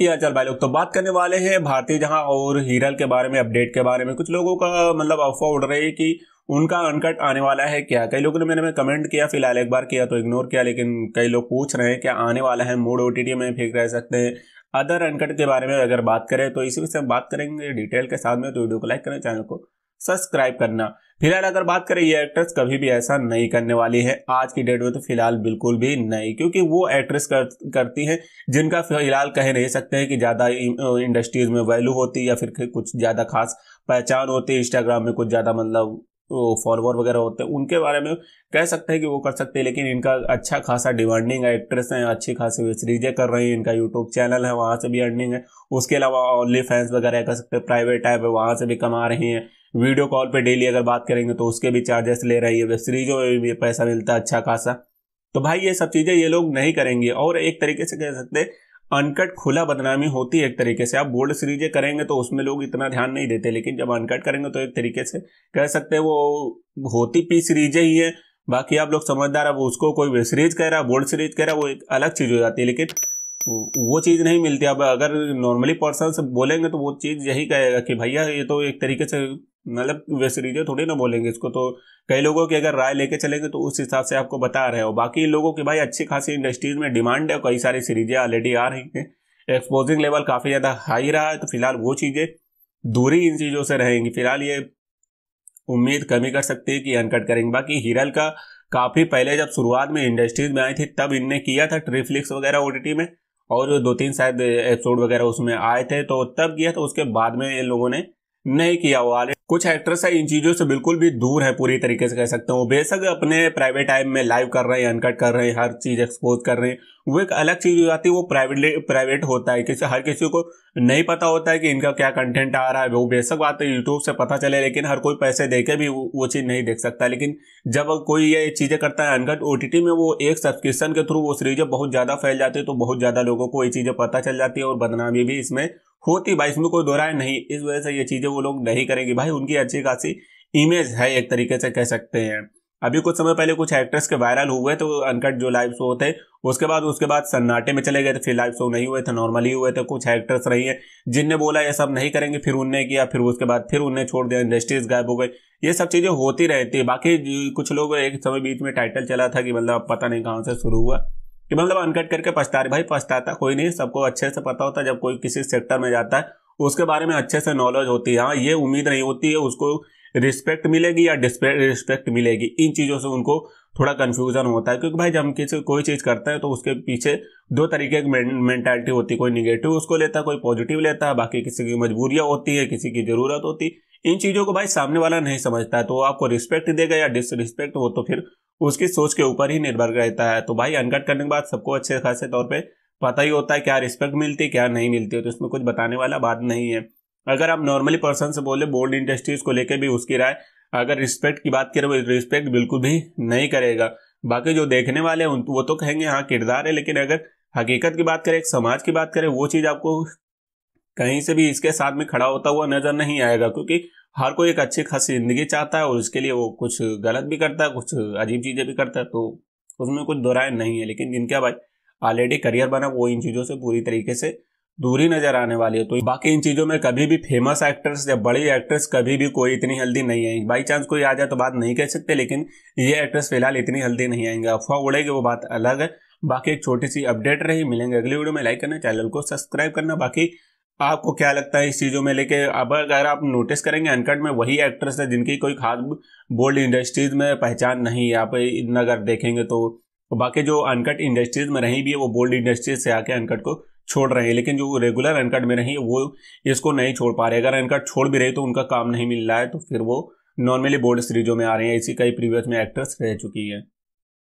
यार चल भाई लोग तो बात करने वाले हैं भारतीय जहां और हीरल के बारे में, अपडेट के बारे में। कुछ लोगों का मतलब अफवाह उड़ रही है कि उनका अनकट आने वाला है क्या। कई लोगों ने मेरे में कमेंट किया, फिलहाल एक बार किया तो इग्नोर किया, लेकिन कई लोग पूछ रहे हैं क्या आने वाला है, मोड ओटीटी में फिर रह सकते हैं। अदर अनकट के बारे में अगर बात करें तो इसी विषय में बात करेंगे डिटेल के साथ में। तो वीडियो को लाइक करना, चैनल को सब्सक्राइब करना। फिलहाल अगर बात करें, ये एक्ट्रेस कभी भी ऐसा नहीं करने वाली है आज की डेट में, तो फिलहाल बिल्कुल भी नहीं, क्योंकि वो एक्ट्रेस करती है जिनका फिलहाल कह नहीं सकते हैं कि ज़्यादा इंडस्ट्रीज में वैल्यू होती या फिर कुछ ज़्यादा खास पहचान होती है, इंस्टाग्राम में कुछ ज़्यादा मतलब फॉलोवर वगैरह होते हैं, उनके बारे में कह सकते हैं कि वो कर सकते हैं। लेकिन इनका अच्छा खासा डिमांडिंग एक्ट्रेस है, अच्छी खासी वेब सीरीजें कर रही हैं, इनका यूट्यूब चैनल है, वहाँ से भी अर्निंग है। उसके अलावा ओनली फैंस वगैरह कह सकते हैं, प्राइवेट ऐप है, वहाँ से भी कमा रही हैं। वीडियो कॉल पे डेली अगर बात करेंगे तो उसके भी चार्जेस ले रही है, वेब सीरीजों में भी पैसा मिलता है अच्छा खासा। तो भाई ये सब चीजें ये लोग नहीं करेंगे, और एक तरीके से कह सकते हैं अनकट खुला बदनामी होती है एक तरीके से। आप बोल्ड सीरीजें करेंगे तो उसमें लोग इतना ध्यान नहीं देते, लेकिन जब अनकट करेंगे तो एक तरीके से कह सकते हैं वो होती पी सीरीजें ही है। बाकी आप लोग समझदार, अब उसको कोई वेब सीरीज कह रहा है, बोल्ड सीरीज कह रहा है, वो एक अलग चीज हो जाती है, लेकिन वो चीज नहीं मिलती। अब अगर नॉर्मली पर्सन से बोलेंगे तो वो चीज यही कहेगा कि भैया ये तो एक तरीके से मतलब वेब सीरीजें थोड़ी ना बोलेंगे इसको। तो कई लोगों की अगर राय लेके चलेंगे तो उस हिसाब से आपको बता रहे हो। बाकी लोगों की भाई अच्छी खासी इंडस्ट्रीज में डिमांड है, कई सारी सीरीजें ऑलरेडी आ रही हैं, एक्सपोजिंग लेवल काफी ज्यादा हाई रहा है, तो फिलहाल वो चीजें दूरी इन चीजों से रहेंगी। फिलहाल ये उम्मीद कमी कर सकती है कि अनकट करेंगे। बाकी हीरल का काफी पहले जब शुरुआत में इंडस्ट्रीज में आई थी तब इनने किया था ट्रिफ्लिक्स वगैरह ओटीटी में, और 2-3 शायद एपिसोड वगैरह उसमें आए थे, तो तब किया था। उसके बाद में इन लोगों ने नहीं किया हुआ। कुछ एक्ट्रेस है इन चीजों से बिल्कुल भी दूर है, पूरी तरीके से कह सकते हो। बेशक अपने प्राइवेट टाइम में लाइव कर रहे हैं, अनकट कर रहे हैं, हर चीज एक्सपोज कर रहे हैं, वो एक अलग चीज हो जाती है। वो प्राइवेट होता है, हर किसी को नहीं पता होता है कि इनका क्या कंटेंट आ रहा है। वो बेशक बात है यूट्यूब से पता चले, लेकिन हर कोई पैसे देके भी वो चीज नहीं देख सकता। लेकिन जब कोई ये चीजें करता है अनकट ओटीटी में, वो एक सब्सक्रिप्शन के थ्रू वो सीरीजें बहुत ज्यादा फैल जाती है, तो बहुत ज्यादा लोगों को ये चीजें पता चल जाती है, और बदनामी भी इसमें होती भाई, इसमें कोई दो राय नहीं। इस वजह से ये चीजें वो लोग नहीं करेंगे भाई। उनकी अच्छी खासी इमेज है एक तरीके से कह सकते हैं। अभी कुछ समय पहले कुछ एक्ट्रेस के वायरल हुए तो अनकट जो लाइव शो थे, उसके बाद सन्नाटे में चले गए थे, फिर लाइव शो नहीं हुए थे, नॉर्मली हुए थे। कुछ एक्ट्रेस रही है जिनने बोला ये सब नहीं करेंगे, फिर उनने किया, फिर उसके बाद फिर उन्हें छोड़ दिया, इंडस्ट्रीज गायब हो गई। ये सब चीजें होती रहती है। बाकी कुछ लोग एक समय बीच में टाइटल चला था कि मतलब पता नहीं कहां से शुरू हुआ कि मतलब अनकट करके पछता रहे। भाई पछताता कोई नहीं, सबको अच्छे से पता होता है जब कोई किसी सेक्टर में जाता है उसके बारे में अच्छे से नॉलेज होती है। हाँ, ये उम्मीद नहीं होती है उसको रिस्पेक्ट मिलेगी या डिसरिस्पेक्ट मिलेगी, इन चीजों से उनको थोड़ा कंफ्यूजन होता है। क्योंकि भाई जब हम किसी कोई चीज करते हैं तो उसके पीछे दो तरीके की मेंटालिटी होती है, कोई निगेटिव उसको लेता है, कोई पॉजिटिव लेता है। बाकी किसी की मजबूरियां होती है, किसी की जरूरत होती है, इन चीजों को भाई सामने वाला नहीं समझता है, तो आपको रिस्पेक्ट देगा या डिसरिस्पेक्ट, वो तो फिर उसकी सोच के ऊपर ही निर्भर रहता है। तो भाई अनकट करने के बाद सबको अच्छे खासे तौर पे पता ही होता है क्या रिस्पेक्ट मिलती है क्या नहीं मिलती है, तो इसमें कुछ बताने वाला बात नहीं है। अगर आप नॉर्मली पर्सन से बोले बोल्ड इंडस्ट्रीज को लेके भी उसकी राय, अगर रिस्पेक्ट की बात करें वो रिस्पेक्ट बिल्कुल भी नहीं करेगा। बाकी जो देखने वाले हैं वो तो कहेंगे हाँ किरदार है, लेकिन अगर हकीकत की बात करें, एक समाज की बात करें, वो चीज आपको कहीं से भी इसके साथ में खड़ा होता हुआ नजर नहीं आएगा। क्योंकि हर कोई एक अच्छी खासी जिंदगी चाहता है, और उसके लिए वो कुछ गलत भी करता है, कुछ अजीब चीजें भी करता है, तो उसमें कुछ दो राय नहीं है। लेकिन जिनका भाई ऑलरेडी करियर बना, वो इन चीजों से पूरी तरीके से दूरी नजर आने वाली है। तो बाकी इन चीजों में कभी भी फेमस एक्टर्स या बड़ी एक्ट्रेस कभी भी कोई इतनी हल्दी नहीं आएंगी। बाई चांस कोई आ जाए तो बात नहीं कह सकते, लेकिन ये एक्ट्रेस फिलहाल इतनी हल्दी नहीं आएंगे। अफवाह उड़ेगी वो बात अलग है। बाकी एक छोटी सी अपडेट रही, मिलेंगे अगली वीडियो में। लाइक करना, चैनल को सब्सक्राइब करना। बाकी आपको क्या लगता है इस चीजों में लेके? अब अगर आप नोटिस करेंगे अनकट में वही एक्ट्रेस है जिनकी कोई खास बोल्ड इंडस्ट्रीज में पहचान नहीं है। आप अगर देखेंगे तो बाकी जो अनकट इंडस्ट्रीज में रही भी है वो बोल्ड इंडस्ट्रीज से आके अनकट को छोड़ रहे हैं, लेकिन जो रेगुलर अनकट में रही वो इसको नहीं छोड़ पा रहे। अगर अनकट छोड़ भी रहे तो उनका काम नहीं मिल रहा है, तो फिर वो नॉर्मली बोल्ड सीरीजों में आ रहे हैं। ऐसी कई प्रीवियस में एक्ट्रेस रह चुकी है।